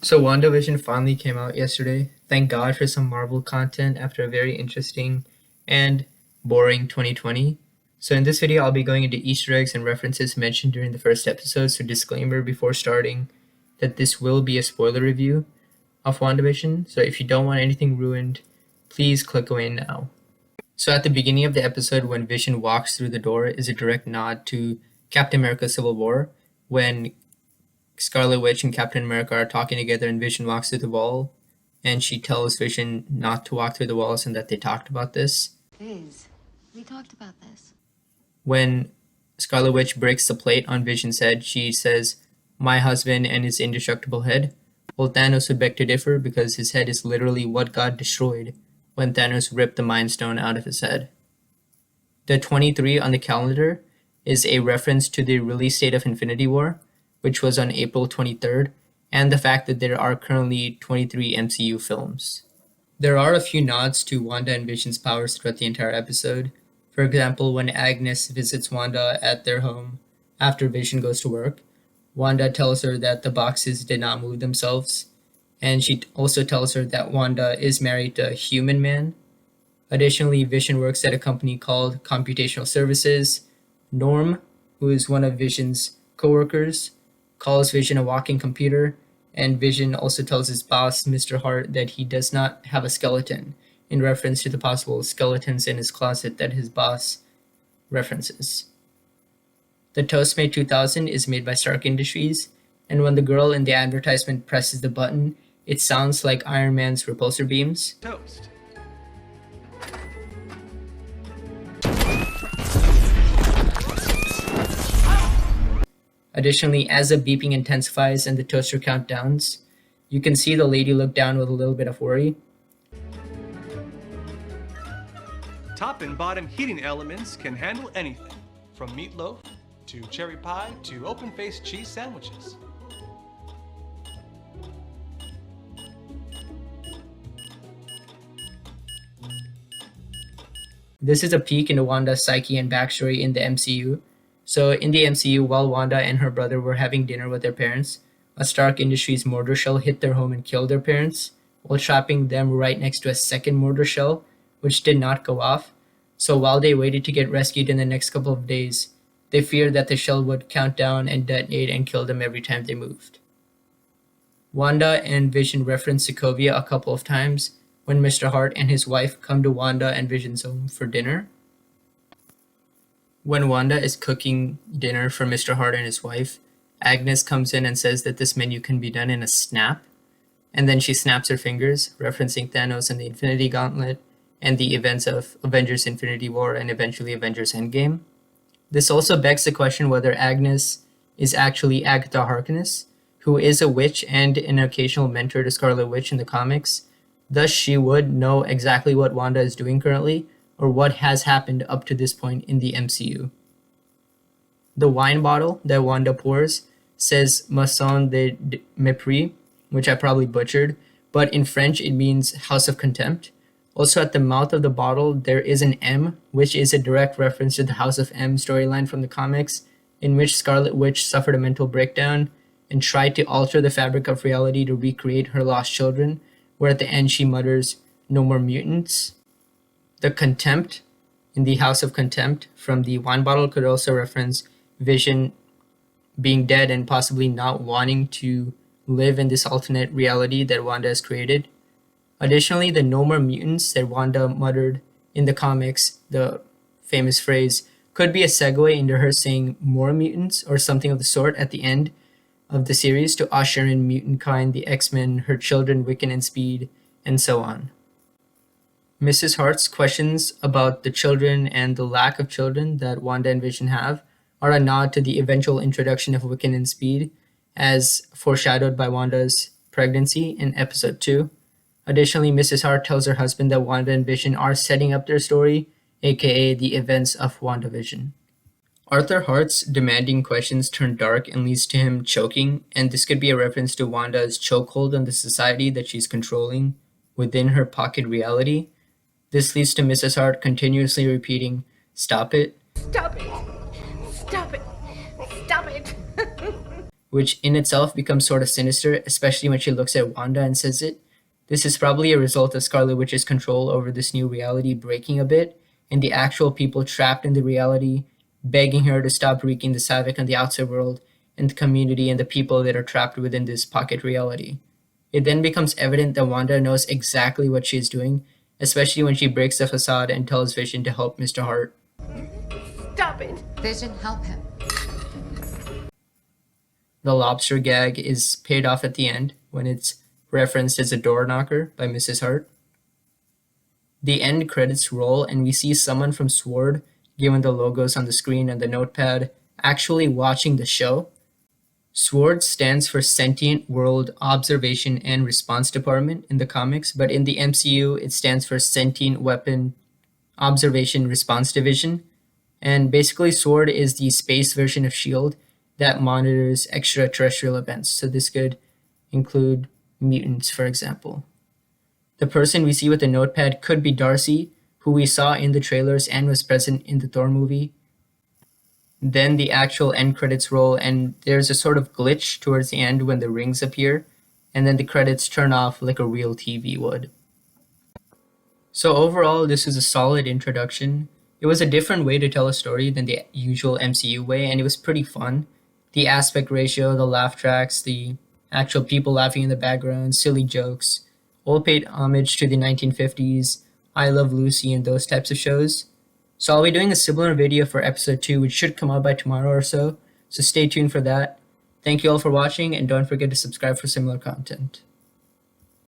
So WandaVision finally came out yesterday. Thank God for some Marvel content after a very interesting and boring 2020. So in this video, I'll be going into Easter eggs and references mentioned during the first episode. So disclaimer before starting that this will be a spoiler review of WandaVision. So if you don't want anything ruined, please click away now. So at the beginning of the episode, when Vision walks through the door, is a direct nod to Captain America Civil War, when Scarlet Witch and Captain America are talking together and Vision walks through the wall and she tells Vision not to walk through the walls and that they talked about this. Liz, we talked about this. When Scarlet Witch breaks the plate on Vision's head, she says, "My husband and his indestructible head." Well, Thanos would beg to differ because his head is literally what God destroyed when Thanos ripped the Mind Stone out of his head. The 23 on the calendar is a reference to the release date of Infinity War, which was on April 23rd, and the fact that there are currently 23 MCU films. There are a few nods to Wanda and Vision's powers throughout the entire episode. For example, when Agnes visits Wanda at their home after Vision goes to work, Wanda tells her that the boxes did not move themselves, and she also tells her that Wanda is married to a human man. Additionally, Vision works at a company called Computational Services. Norm, who is one of Vision's coworkers, calls Vision a walking computer, and Vision also tells his boss, Mr. Hart, that he does not have a skeleton, in reference to the possible skeletons in his closet that his boss references. The Toastmate 2000 is made by Stark Industries, and when the girl in the advertisement presses the button, it sounds like Iron Man's repulsor beams. Toast. Additionally, as the beeping intensifies and the toaster count downs, you can see the lady look down with a little bit of worry. Top and bottom heating elements can handle anything, from meatloaf to cherry pie to open-faced cheese sandwiches. This is a peek into Wanda's psyche and backstory in the MCU. So in the MCU, while Wanda and her brother were having dinner with their parents, a Stark Industries mortar shell hit their home and killed their parents, while trapping them right next to a second mortar shell, which did not go off. So while they waited to get rescued in the next couple of days, they feared that the shell would count down and detonate and kill them every time they moved. Wanda and Vision reference Sokovia a couple of times when Mr. Hart and his wife come to Wanda and Vision's home for dinner. When Wanda is cooking dinner for Mr. Hart and his wife, Agnes comes in and says that this menu can be done in a snap, and then she snaps her fingers, referencing Thanos and the Infinity Gauntlet and the events of Avengers Infinity War and eventually Avengers Endgame. This also begs the question whether Agnes is actually Agatha Harkness, who is a witch and an occasional mentor to Scarlet Witch in the comics. Thus, she would know exactly what Wanda is doing currently, or what has happened up to this point in the MCU. The wine bottle that Wanda pours says Maison de Mépris, which I probably butchered, but in French it means House of Contempt. Also at the mouth of the bottle there is an M, which is a direct reference to the House of M storyline from the comics, in which Scarlet Witch suffered a mental breakdown and tried to alter the fabric of reality to recreate her lost children, where at the end she mutters, "No more mutants." The contempt in the House of Contempt from the wine bottle could also reference Vision being dead and possibly not wanting to live in this alternate reality that Wanda has created. Additionally, the "no more mutants" that Wanda muttered in the comics, the famous phrase, could be a segue into her saying "more mutants" or something of the sort at the end of the series to usher in mutant kind, the X-Men, her children Wiccan and Speed, and so on. Mrs. Hart's questions about the children and the lack of children that Wanda and Vision have are a nod to the eventual introduction of Wiccan and Speed, as foreshadowed by Wanda's pregnancy in episode 2. Additionally, Mrs. Hart tells her husband that Wanda and Vision are setting up their story, aka the events of WandaVision. Arthur Hart's demanding questions turn dark and leads to him choking, and this could be a reference to Wanda's chokehold on the society that she's controlling within her pocket reality. This leads to Mrs. Hart continuously repeating, "Stop it." Stop it! Stop it! Stop it! which in itself becomes sort of sinister, especially when she looks at Wanda and says it. This is probably a result of Scarlet Witch's control over this new reality breaking a bit, and the actual people trapped in the reality begging her to stop wreaking this havoc on the outside world and the community and the people that are trapped within this pocket reality. It then becomes evident that Wanda knows exactly what she is doing, especially when she breaks the facade and tells Vision to help Mr. Hart. Stop it! Vision, help him. The lobster gag is paid off at the end when it's referenced as a door knocker by Mrs. Hart. The end credits roll and we see someone from SWORD, given the logos on the screen and the notepad, actually watching the show. SWORD stands for Sentient World Observation and Response Department in the comics, but in the MCU it stands for Sentient Weapon Observation Response Division. And basically SWORD is the space version of SHIELD that monitors extraterrestrial events. So this could include mutants, for example. The person we see with the notepad could be Darcy, who we saw in the trailers and was present in the Thor movie. Then the actual end credits roll, and there's a sort of glitch towards the end when the rings appear, and then the credits turn off like a real TV would. So overall, this is a solid introduction. It was a different way to tell a story than the usual MCU way, and it was pretty fun. The aspect ratio, the laugh tracks, the actual people laughing in the background, silly jokes, all paid homage to the 1950s, I Love Lucy, and those types of shows. So I'll be doing a similar video for episode 2, which should come out by tomorrow or so stay tuned for that. Thank you all for watching, and don't forget to subscribe for similar content.